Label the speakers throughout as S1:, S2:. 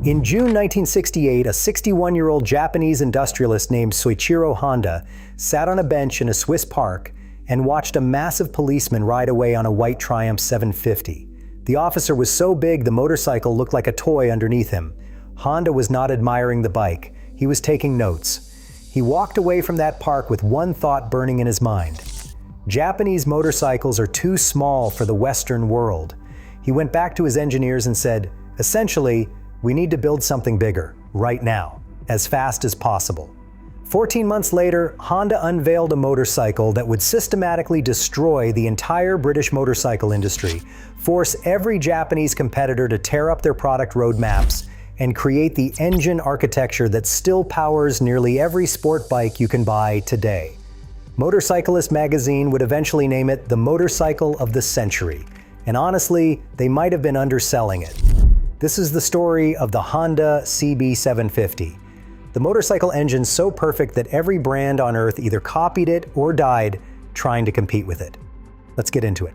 S1: In June 1968, a 61-year-old Japanese industrialist named Soichiro Honda sat on a bench in a Swiss park and watched a massive policeman ride away on a white Triumph 750. The officer was so big the motorcycle looked like a toy underneath him. Honda was not admiring the bike. He was taking notes. He walked away from that park with one thought burning in his mind. Japanese motorcycles are too small for the Western world. He went back to his engineers and said, essentially, we need to build something bigger, right now, as fast as possible. 14 months later, Honda unveiled a motorcycle that would systematically destroy the entire British motorcycle industry, force every Japanese competitor to tear up their product roadmaps, and create the engine architecture that still powers nearly every sport bike you can buy today. Motorcyclist magazine would eventually name it the motorcycle of the century, and honestly, they might have been underselling it. This is the story of the Honda CB750. The motorcycle engine's so perfect that every brand on earth either copied it or died trying to compete with it. Let's get into it.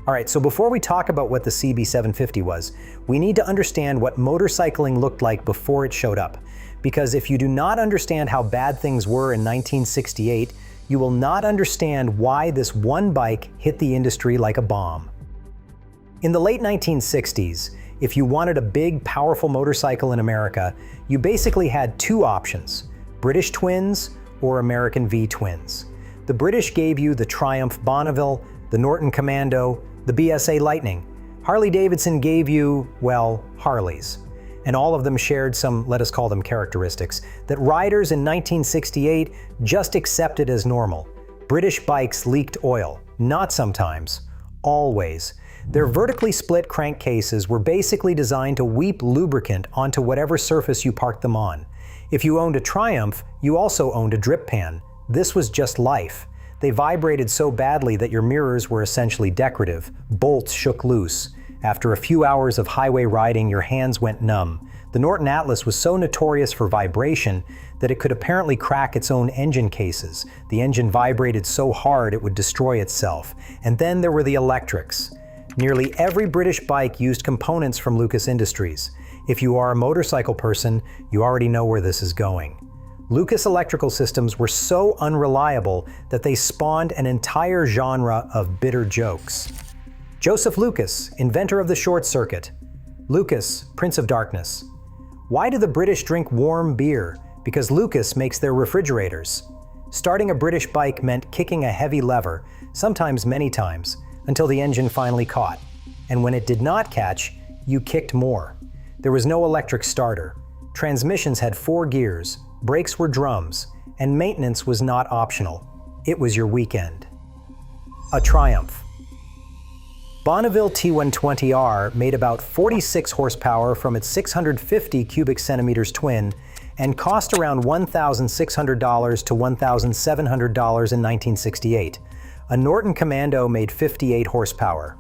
S1: All right, so before we talk about what the CB750 was, we need to understand what motorcycling looked like before it showed up. Because if you do not understand how bad things were in 1968, you will not understand why this one bike hit the industry like a bomb. In the late 1960s, if you wanted a big, powerful motorcycle in America, you basically had two options: British twins or American V-twins. The British gave you the Triumph Bonneville, the Norton Commando, the BSA Lightning. Harley-Davidson gave you, well, Harleys. And all of them shared some, let us call them characteristics, that riders in 1968 just accepted as normal. British bikes leaked oil, not sometimes, always. Their vertically split crankcases were basically designed to weep lubricant onto whatever surface you parked them on. If you owned a Triumph, you also owned a drip pan. This was just life. They vibrated so badly that your mirrors were essentially decorative. Bolts shook loose. After a few hours of highway riding, your hands went numb. The Norton Atlas was so notorious for vibration that it could apparently crack its own engine cases. The engine vibrated so hard it would destroy itself. And then there were the electrics. Nearly every British bike used components from Lucas Industries. If you are a motorcycle person, you already know where this is going. Lucas electrical systems were so unreliable that they spawned an entire genre of bitter jokes. Joseph Lucas, inventor of the short circuit. Lucas, Prince of Darkness. Why do the British drink warm beer? Because Lucas makes their refrigerators. Starting a British bike meant kicking a heavy lever, sometimes many times, until the engine finally caught. And when it did not catch, you kicked more. There was no electric starter. Transmissions had 4 gears, brakes were drums, and maintenance was not optional. It was your weekend. A Triumph. Bonneville T120R made about 46 horsepower from its 650 cubic centimeters twin and cost around $1,600 to $1,700 in 1968. A Norton Commando made 58 horsepower.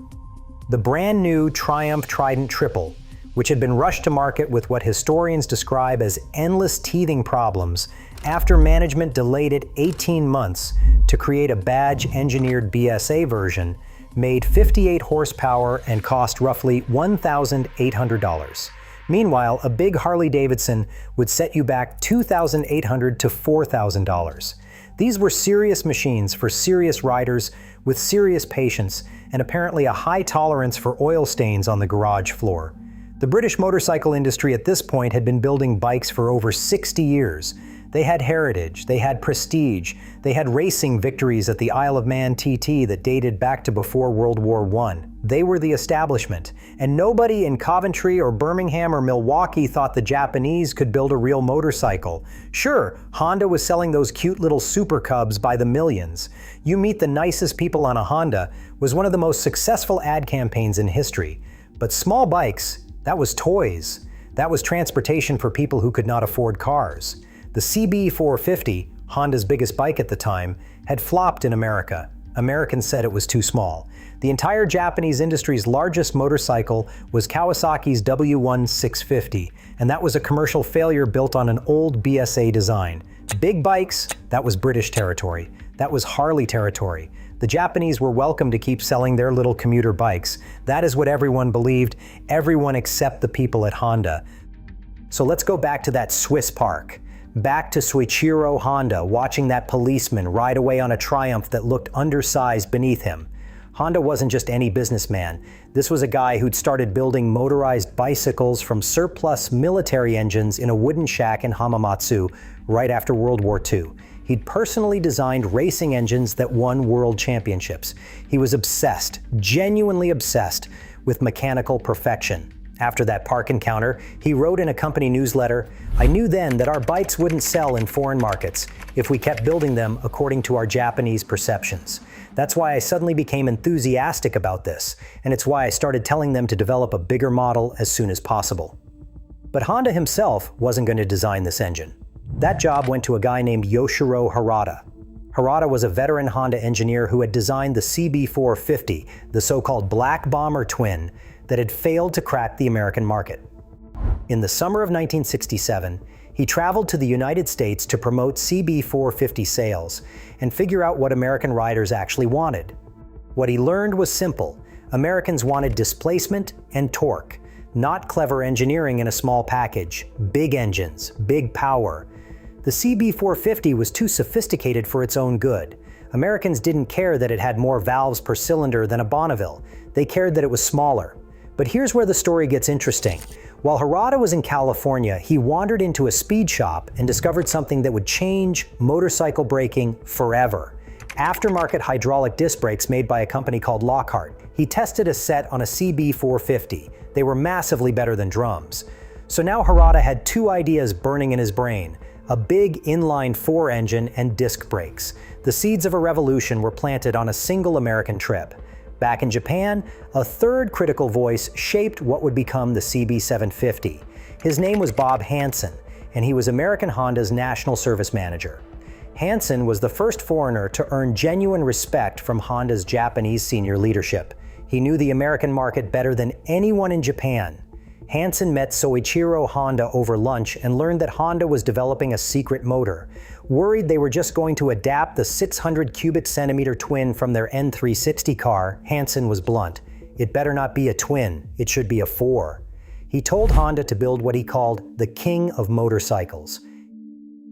S1: The brand new Triumph Trident Triple, which had been rushed to market with what historians describe as endless teething problems after management delayed it 18 months to create a badge-engineered BSA version, made 58 horsepower and cost roughly $1,800. Meanwhile, a big Harley-Davidson would set you back $2,800 to $4,000. These were serious machines for serious riders with serious patience and apparently a high tolerance for oil stains on the garage floor. The British motorcycle industry at this point had been building bikes for over 60 years. They had heritage, they had prestige, they had racing victories at the Isle of Man TT that dated back to before World War I. They were the establishment, and nobody in Coventry or Birmingham or Milwaukee thought the Japanese could build a real motorcycle. Sure, Honda was selling those cute little Super Cubs by the millions. You Meet the Nicest People on a Honda was one of the most successful ad campaigns in history. But small bikes, that was toys. That was transportation for people who could not afford cars. The CB450, Honda's biggest bike at the time, had flopped in America. Americans said it was too small. The entire Japanese industry's largest motorcycle was Kawasaki's W1650, and that was a commercial failure built on an old BSA design. Big bikes, that was British territory. That was Harley territory. The Japanese were welcome to keep selling their little commuter bikes. That is what everyone believed, everyone except the people at Honda. So let's go back to that Swiss park. Back to Soichiro Honda watching that policeman ride away on a Triumph that looked undersized beneath him. Honda wasn't just any businessman. This was a guy who'd started building motorized bicycles from surplus military engines in a wooden shack in Hamamatsu right after World War II. He'd personally designed racing engines that won world championships. He was obsessed, genuinely obsessed, with mechanical perfection. After that park encounter, he wrote in a company newsletter, "I knew then that our bikes wouldn't sell in foreign markets if we kept building them according to our Japanese perceptions. That's why I suddenly became enthusiastic about this, and it's why I started telling them to develop a bigger model as soon as possible." But Honda himself wasn't going to design this engine. That job went to a guy named Yoshiro Harada. Harada was a veteran Honda engineer who had designed the CB450, the so-called Black Bomber twin, that had failed to crack the American market. In the summer of 1967, he traveled to the United States to promote CB450 sales and figure out what American riders actually wanted. What he learned was simple. Americans wanted displacement and torque, not clever engineering in a small package, big engines, big power. The CB450 was too sophisticated for its own good. Americans didn't care that it had more valves per cylinder than a Bonneville. They cared that it was smaller. But here's where the story gets interesting. While Harada was in California, he wandered into a speed shop and discovered something that would change motorcycle braking forever. Aftermarket hydraulic disc brakes made by a company called Lockhart. He tested a set on a CB450. They were massively better than drums. So now Harada had two ideas burning in his brain: a big inline-four engine and disc brakes. The seeds of a revolution were planted on a single American trip. Back in Japan, a third critical voice shaped what would become the CB750. His name was Bob Hansen, and he was American Honda's national service manager. Hansen was the first foreigner to earn genuine respect from Honda's Japanese senior leadership. He knew the American market better than anyone in Japan. Hansen met Soichiro Honda over lunch and learned that Honda was developing a secret motor. Worried they were just going to adapt the 600 cubic centimeter twin from their N360 car, Hansen was blunt. It better not be a twin, it should be a four. He told Honda to build what he called the king of motorcycles.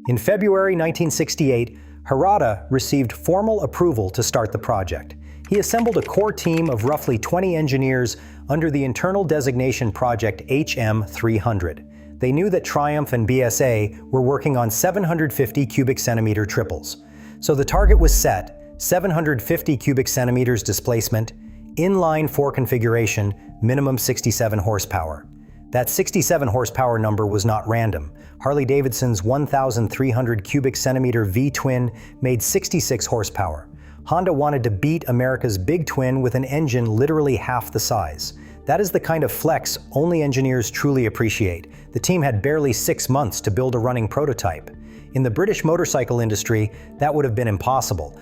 S1: In February 1968, Harada received formal approval to start the project. He assembled a core team of roughly 20 engineers under the internal designation project HM300. They knew that Triumph and BSA were working on 750 cubic centimeter triples. So the target was set: 750 cubic centimeters displacement, inline-four configuration, minimum 67 horsepower. That 67 horsepower number was not random. Harley-Davidson's 1,300 cubic centimeter V-twin made 66 horsepower. Honda wanted to beat America's big twin with an engine literally half the size. That is the kind of flex only engineers truly appreciate. The team had barely 6 months to build a running prototype. In the British motorcycle industry, that would have been impossible.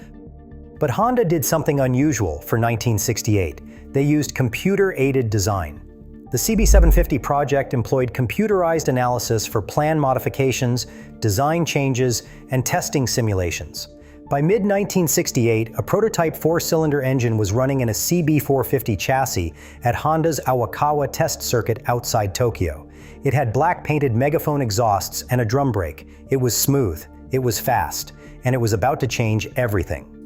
S1: But Honda did something unusual for 1968. They used computer-aided design. The CB750 project employed computerized analysis for plan modifications, design changes, and testing simulations. By mid-1968, a prototype four-cylinder engine was running in a CB450 chassis at Honda's Awakawa test circuit outside Tokyo. It had black-painted megaphone exhausts and a drum brake. It was smooth, it was fast, and it was about to change everything.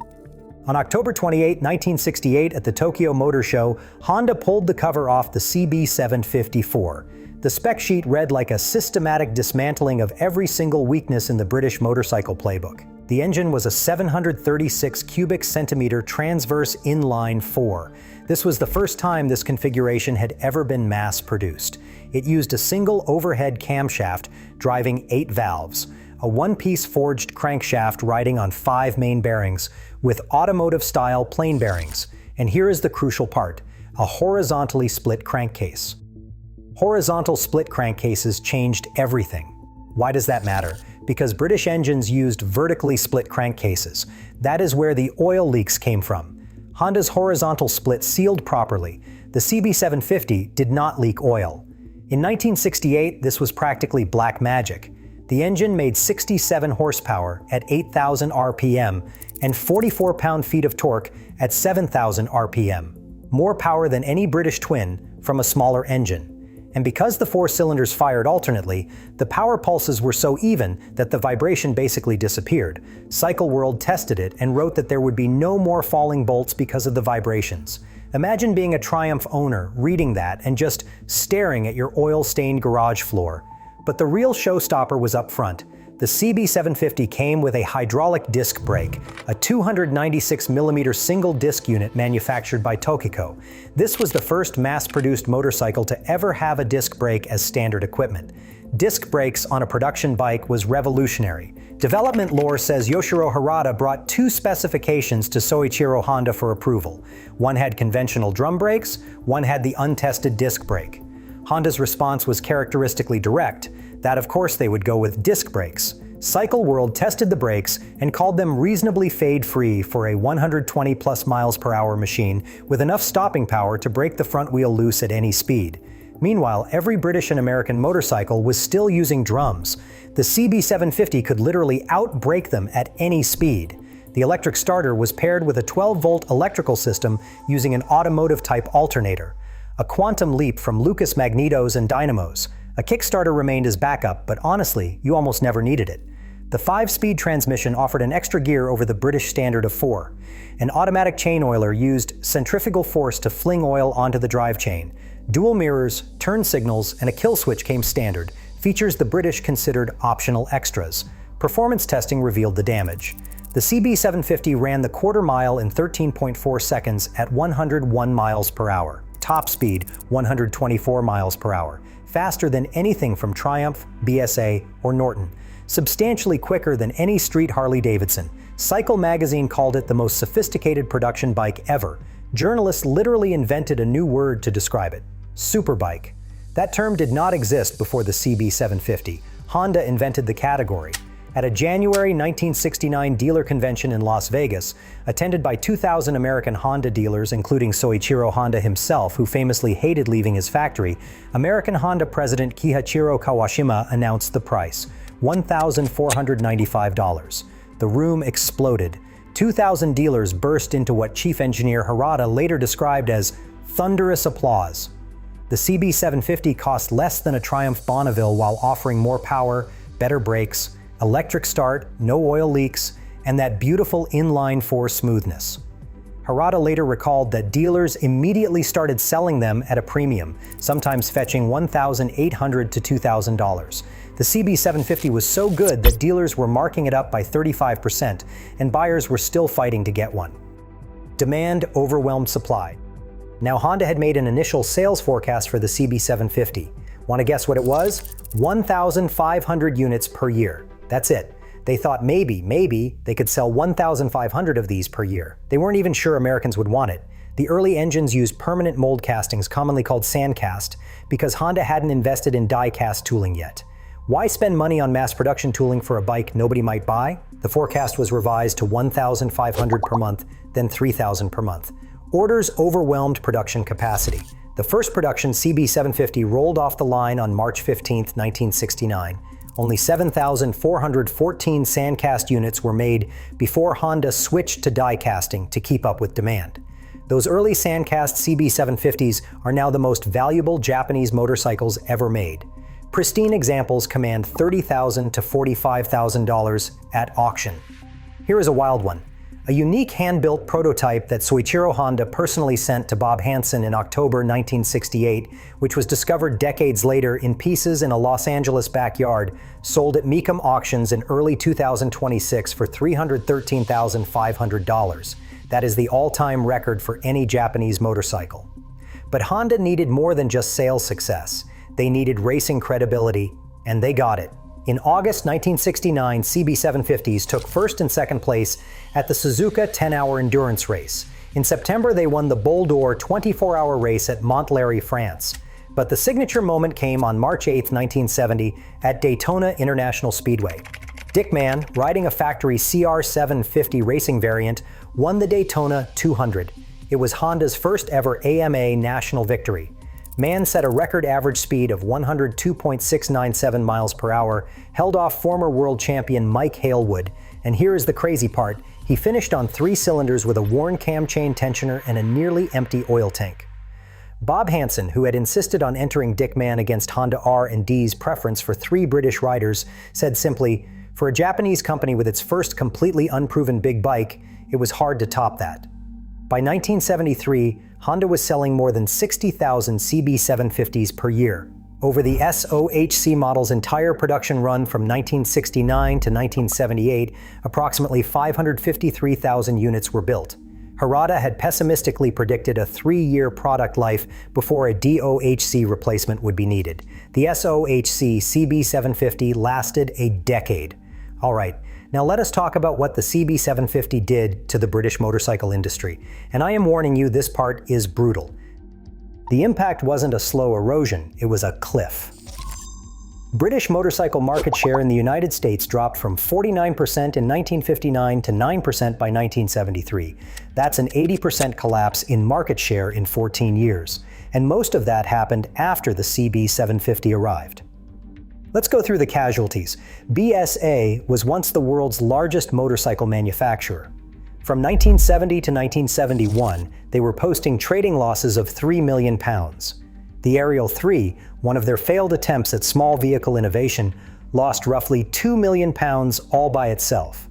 S1: On October 28, 1968, at the Tokyo Motor Show, Honda pulled the cover off the CB750-4. The spec sheet read like a systematic dismantling of every single weakness in the British motorcycle playbook. The engine was a 736 cubic centimeter transverse inline-four. This was the first time this configuration had ever been mass-produced. It used a single overhead camshaft driving 8 valves, a one-piece forged crankshaft riding on 5 main bearings, with automotive-style plain bearings. And here is the crucial part: a horizontally split crankcase. Horizontal split crankcases changed everything. Why does that matter? Because British engines used vertically split crankcases. That is where the oil leaks came from. Honda's horizontal split sealed properly. The CB750 did not leak oil. In 1968, this was practically black magic. The engine made 67 horsepower at 8,000 RPM and 44 pound-feet of torque at 7,000 RPM. More power than any British twin from a smaller engine. And because the four cylinders fired alternately, the power pulses were so even that the vibration basically disappeared. Cycle World tested it and wrote that there would be no more falling bolts because of the vibrations. Imagine being a Triumph owner, reading that, and just staring at your oil-stained garage floor. But the real showstopper was up front. The CB750 came with a hydraulic disc brake, a 296mm single-disc unit manufactured by Tokico. This was the first mass-produced motorcycle to ever have a disc brake as standard equipment. Disc brakes on a production bike was revolutionary. Development lore says Yoshiro Harada brought two specifications to Soichiro Honda for approval. One had conventional drum brakes, one had the untested disc brake. Honda's response was characteristically direct, that of course they would go with disc brakes. Cycle World tested the brakes and called them reasonably fade-free for a 120+ miles per hour machine with enough stopping power to break the front wheel loose at any speed. Meanwhile, every British and American motorcycle was still using drums. The CB750 could literally out-brake them at any speed. The electric starter was paired with a 12-volt electrical system using an automotive-type alternator. A quantum leap from Lucas magnetos and dynamos. A kickstarter remained as backup, but honestly, you almost never needed it. The 5-speed transmission offered an extra gear over the British standard of 4. An automatic chain oiler used centrifugal force to fling oil onto the drive chain. Dual mirrors, turn signals, and a kill switch came standard, features the British considered optional extras. Performance testing revealed the damage. The CB750 ran the quarter mile in 13.4 seconds at 101 miles per hour. Top speed, 124 miles per hour. Faster than anything from Triumph, BSA, or Norton. Substantially quicker than any street Harley-Davidson. Cycle magazine called it the most sophisticated production bike ever. Journalists literally invented a new word to describe it. Superbike. That term did not exist before the CB750. Honda invented the category. At a January 1969 dealer convention in Las Vegas, attended by 2,000 American Honda dealers, including Soichiro Honda himself, who famously hated leaving his factory, American Honda president Kihachiro Kawashima announced the price, $1,495. The room exploded. 2,000 dealers burst into what chief engineer Harada later described as thunderous applause. The CB750 cost less than a Triumph Bonneville while offering more power, better brakes, electric start, no oil leaks, and that beautiful inline-four smoothness. Harada later recalled that dealers immediately started selling them at a premium, sometimes fetching $1,800 to $2,000. The CB750 was so good that dealers were marking it up by 35%, and buyers were still fighting to get one. Demand overwhelmed supply. Now Honda had made an initial sales forecast for the CB750. Want to guess what it was? 1,500 units per year. That's it. They thought maybe they could sell 1,500 of these per year. They weren't even sure Americans would want it. The early engines used permanent mold castings, commonly called sandcast, because Honda hadn't invested in die-cast tooling yet. Why spend money on mass production tooling for a bike nobody might buy? The forecast was revised to 1,500 per month, then 3,000 per month. Orders overwhelmed production capacity. The first production CB750 rolled off the line on March 15, 1969. Only 7,414 sandcast units were made before Honda switched to die casting to keep up with demand. Those early sandcast CB750s are now the most valuable Japanese motorcycles ever made. Pristine examples command $30,000 to $45,000 at auction. Here is a wild one. A unique hand-built prototype that Soichiro Honda personally sent to Bob Hansen in October 1968, which was discovered decades later in pieces in a Los Angeles backyard, sold at Mecum auctions in early 2026 for $313,500. That is the all-time record for any Japanese motorcycle. But Honda needed more than just sales success. They needed racing credibility, and they got it. In August 1969, CB750s took first and second place at the Suzuki 10-hour endurance race. In September, they won the Bol d'Or 24-hour race at Montlhéry, France. But the signature moment came on March 8, 1970, at Daytona International Speedway. Dick Mann, riding a factory CR750 racing variant, won the Daytona 200. It was Honda's first ever AMA national victory. Mann set a record average speed of 102.697 miles per hour, held off former world champion Mike Halewood, and here is the crazy part, he finished on 3 cylinders with a worn cam chain tensioner and a nearly empty oil tank. Bob Hansen, who had insisted on entering Dickman against Honda R&D's preference for 3 British riders, said simply, "For a Japanese company with its first completely unproven big bike, it was hard to top that." By 1973, Honda was selling more than 60,000 CB750s per year. Over the SOHC model's entire production run from 1969 to 1978, approximately 553,000 units were built. Harada had pessimistically predicted a 3-year product life before a DOHC replacement would be needed. The SOHC CB750 lasted a decade. All right, now let us talk about what the CB750 did to the British motorcycle industry. And I am warning you, this part is brutal. The impact wasn't a slow erosion, it was a cliff. British motorcycle market share in the United States dropped from 49% in 1959 to 9% by 1973. That's an 80% collapse in market share in 14 years. And most of that happened after the CB750 arrived. Let's go through the casualties. BSA was once the world's largest motorcycle manufacturer. From 1970 to 1971, they were posting trading losses of £3 million. The Ariel 3, one of their failed attempts at small vehicle innovation, lost roughly £2 million all by itself.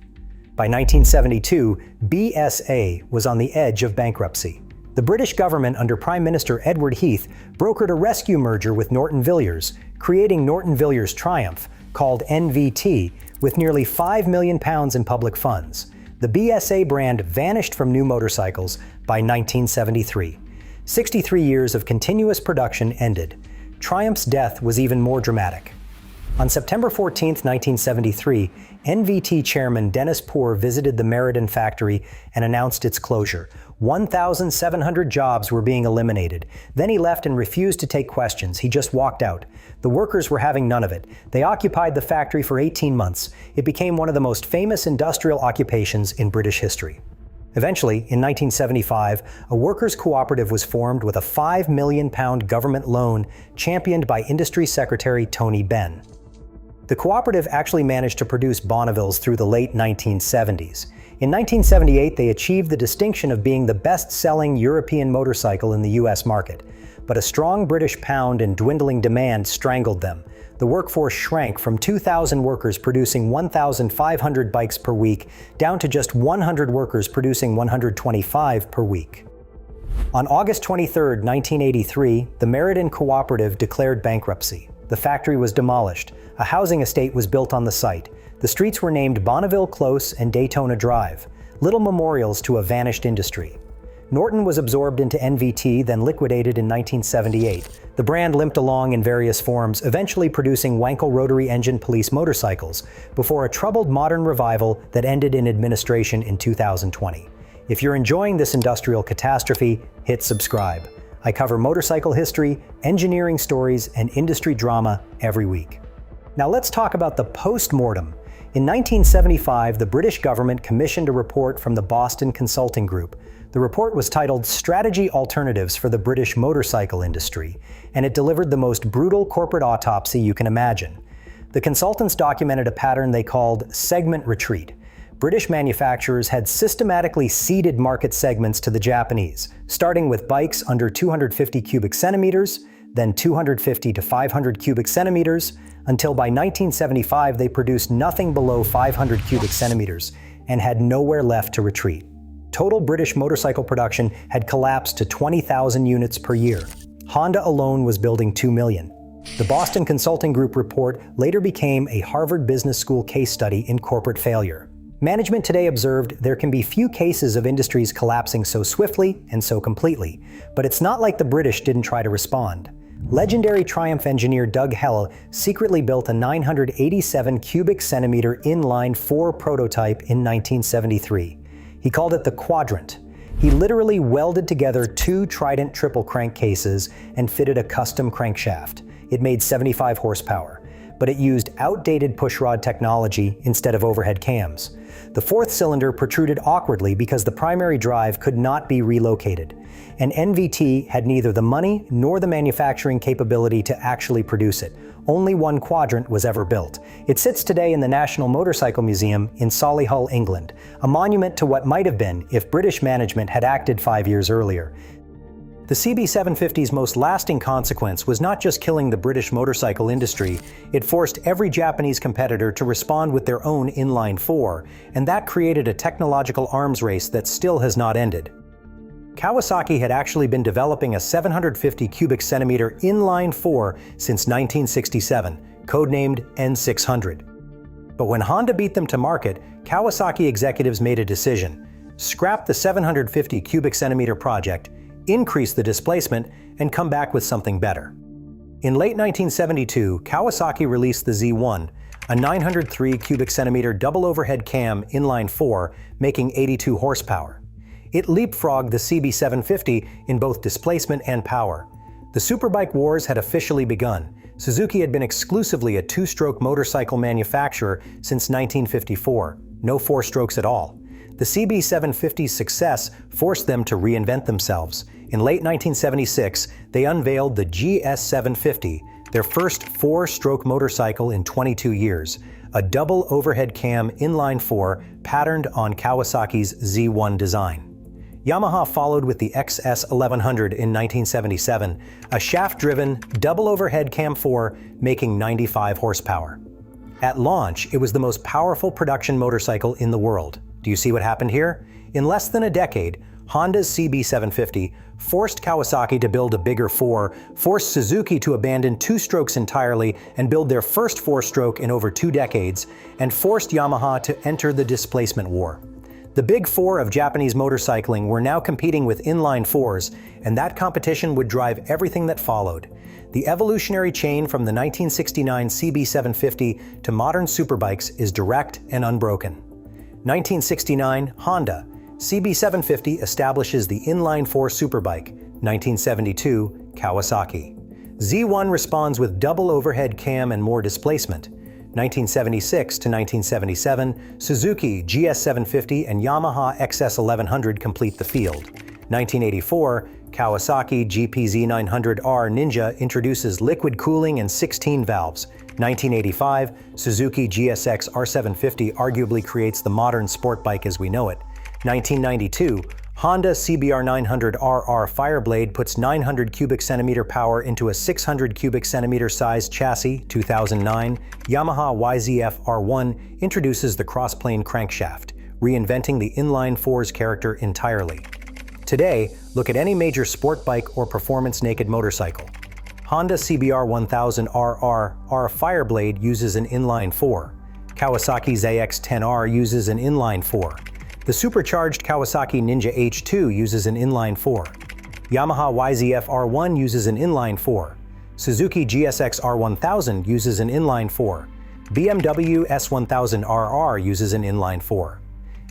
S1: By 1972, BSA was on the edge of bankruptcy. The British government under Prime Minister Edward Heath brokered a rescue merger with Norton Villiers, creating Norton Villiers Triumph, called NVT, with nearly £5 million in public funds. The BSA brand vanished from new motorcycles by 1973. 63 years of continuous production ended. Triumph's death was even more dramatic. On September 14, 1973, NVT chairman Dennis Poor visited the Meriden factory and announced its closure. 1,700 jobs were being eliminated. Then he left and refused to take questions. He just walked out. The workers were having none of it. They occupied the factory for 18 months. It became one of the most famous industrial occupations in British history. Eventually, in 1975, a workers' cooperative was formed with a £5 million government loan championed by Industry Secretary Tony Benn. The cooperative actually managed to produce Bonnevilles through the late 1970s. In 1978, they achieved the distinction of being the best-selling European motorcycle in the US market. But a strong British pound and dwindling demand strangled them. The workforce shrank from 2,000 workers producing 1,500 bikes per week down to just 100 workers producing 125 per week. On August 23, 1983, the Meriden Cooperative declared bankruptcy. The factory was demolished. A housing estate was built on the site. The streets were named Bonneville Close and Daytona Drive, little memorials to a vanished industry. Norton was absorbed into NVT, then liquidated in 1978. The brand limped along in various forms, eventually producing Wankel rotary engine police motorcycles, before a troubled modern revival that ended in administration in 2020. If you're enjoying this industrial catastrophe, hit subscribe. I cover motorcycle history, engineering stories, and industry drama every week. Now let's talk about the post-mortem. In 1975, the British government commissioned a report from the Boston Consulting Group. The report was titled Strategy Alternatives for the British Motorcycle Industry, and it delivered the most brutal corporate autopsy you can imagine. The consultants documented a pattern they called segment retreat. British manufacturers had systematically ceded market segments to the Japanese, starting with bikes under 250 cubic centimeters, then 250 to 500 cubic centimeters, until by 1975 they produced nothing below 500 cubic centimeters and had nowhere left to retreat. Total British motorcycle production had collapsed to 20,000 units per year. Honda alone was building 2 million. The Boston Consulting Group report later became a Harvard Business School case study in corporate failure. Management today observed there can be few cases of industries collapsing so swiftly and so completely, but it's not like the British didn't try to respond. Legendary Triumph engineer Doug Hell secretly built a 987 cubic centimeter inline-four prototype in 1973. He called it the Quadrant. He literally welded together 2 Trident triple crankcases and fitted a custom crankshaft. It made 75 horsepower, but it used outdated pushrod technology instead of overhead cams. The 4th cylinder protruded awkwardly because the primary drive could not be relocated, and NVT had neither the money nor the manufacturing capability to actually produce it. Only one Quadrant was ever built. It sits today in the National Motorcycle Museum in Solihull, England, a monument to what might have been if British management had acted 5 years earlier. The CB750's most lasting consequence was not just killing the British motorcycle industry, it forced every Japanese competitor to respond with their own inline-four, and that created a technological arms race that still has not ended. Kawasaki had actually been developing a 750 cubic centimeter inline-four since 1967, codenamed N600. But when Honda beat them to market, Kawasaki executives made a decision: scrap the 750 cubic centimeter project, increase the displacement, and come back with something better. In late 1972, Kawasaki released the Z1, a 903 cubic centimeter double overhead cam inline-four, making 82 horsepower. It leapfrogged the CB750 in both displacement and power. The Superbike wars had officially begun. Suzuki had been exclusively a two-stroke motorcycle manufacturer since 1954, no four strokes at all. The CB750's success forced them to reinvent themselves. In late 1976, they unveiled the GS750, their first four-stroke motorcycle in 22 years, a double overhead cam inline-four patterned on Kawasaki's Z1 design. Yamaha followed with the XS1100 in 1977, a shaft-driven, double overhead cam 4 making 95 horsepower. At launch, it was the most powerful production motorcycle in the world. Do you see what happened here? In less than a decade, Honda's CB750 forced Kawasaki to build a bigger four, forced Suzuki to abandon two strokes entirely and build their first four-stroke in over 2 decades, and forced Yamaha to enter the displacement war. The big four of Japanese motorcycling were now competing with inline-fours, and that competition would drive everything that followed. The evolutionary chain from the 1969 CB750 to modern superbikes is direct and unbroken. 1969, Honda. CB750 establishes the inline-four superbike. 1972, Kawasaki. Z1 responds with double overhead cam and more displacement. 1976 to 1977, Suzuki GS750 and Yamaha XS1100 complete the field. 1984, Kawasaki GPZ900R Ninja introduces liquid cooling and 16 valves. 1985, Suzuki GSX R750 arguably creates the modern sport bike as we know it. 1992, Honda CBR900RR Fireblade puts 900 cubic centimeter power into a 600 cubic centimeter sized chassis. 2009, Yamaha YZF R1 introduces the crossplane crankshaft, reinventing the inline-four's character entirely. Today, look at any major sport bike or performance naked motorcycle. Honda CBR1000RR Fireblade uses an inline-four. Kawasaki ZX-10R uses an inline-four. The supercharged Kawasaki Ninja H2 uses an inline-four. Yamaha YZF R1 uses an inline-four. Suzuki GSX R1000 uses an inline-four. BMW S1000RR uses an inline-four.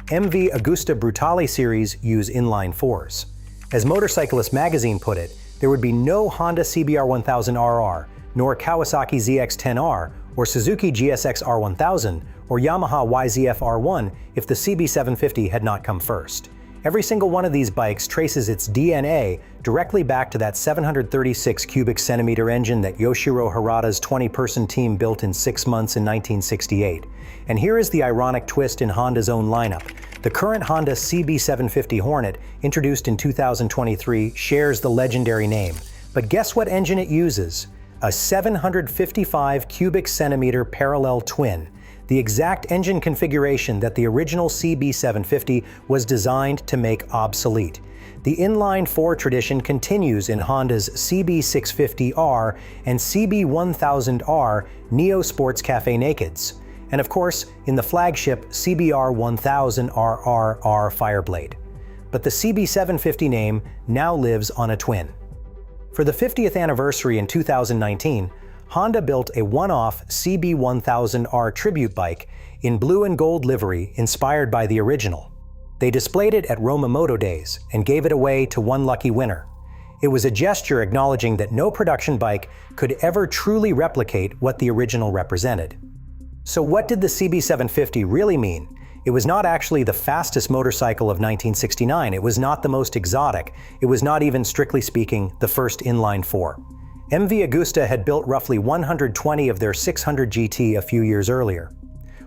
S1: MV Agusta Brutale series use inline-fours. As Motorcyclist magazine put it, there would be no Honda CBR1000RR, nor Kawasaki ZX-10R, or Suzuki GSX R1000, or Yamaha YZF R1 if the CB750 had not come first. Every single one of these bikes traces its DNA directly back to that 736 cubic centimeter engine that Yoshiro Harada's 20-person team built in 6 months in 1968. And here is the ironic twist in Honda's own lineup. The current Honda CB750 Hornet, introduced in 2023, shares the legendary name. But guess what engine it uses? A 755 cubic centimeter parallel twin, the exact engine configuration that the original CB750 was designed to make obsolete. The inline-four tradition continues in Honda's CB650R and CB1000R Neo Sports Cafe Nakeds, and of course in the flagship CBR1000RRR Fireblade. But the CB750 name now lives on a twin. For the 50th anniversary in 2019, Honda built a one-off CB1000R tribute bike in blue and gold livery inspired by the original. They displayed it at Roma Moto Days and gave it away to one lucky winner. It was a gesture acknowledging that no production bike could ever truly replicate what the original represented. So what did the CB750 really mean? It was not actually the fastest motorcycle of 1969, it was not the most exotic, it was not even, strictly speaking, the first inline-four. MV Agusta had built roughly 120 of their 600 GT a few years earlier.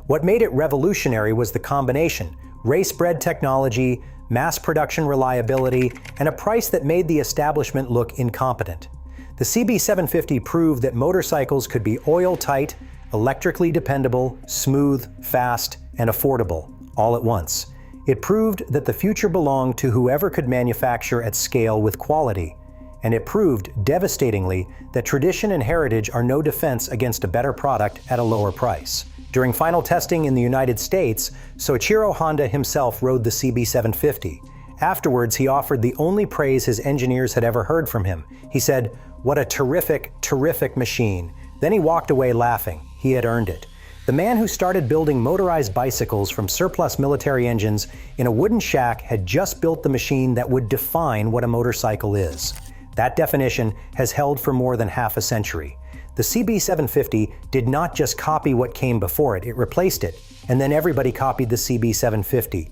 S1: What made it revolutionary was the combination: race-bred technology, mass production reliability, and a price that made the establishment look incompetent. The CB750 proved that motorcycles could be oil-tight, electrically dependable, smooth, fast, and affordable, all at once. It proved that the future belonged to whoever could manufacture at scale with quality. And it proved, devastatingly, that tradition and heritage are no defense against a better product at a lower price. During final testing in the United States, Soichiro Honda himself rode the CB750. Afterwards, he offered the only praise his engineers had ever heard from him. He said, "What a terrific, terrific machine." Then he walked away laughing. He had earned it. The man who started building motorized bicycles from surplus military engines in a wooden shack had just built the machine that would define what a motorcycle is. That definition has held for more than half a century. The CB750 did not just copy what came before it, it replaced it, and then everybody copied the CB750.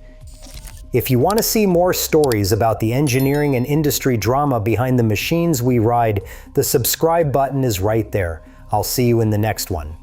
S1: If you want to see more stories about the engineering and industry drama behind the machines we ride, the subscribe button is right there. I'll see you in the next one.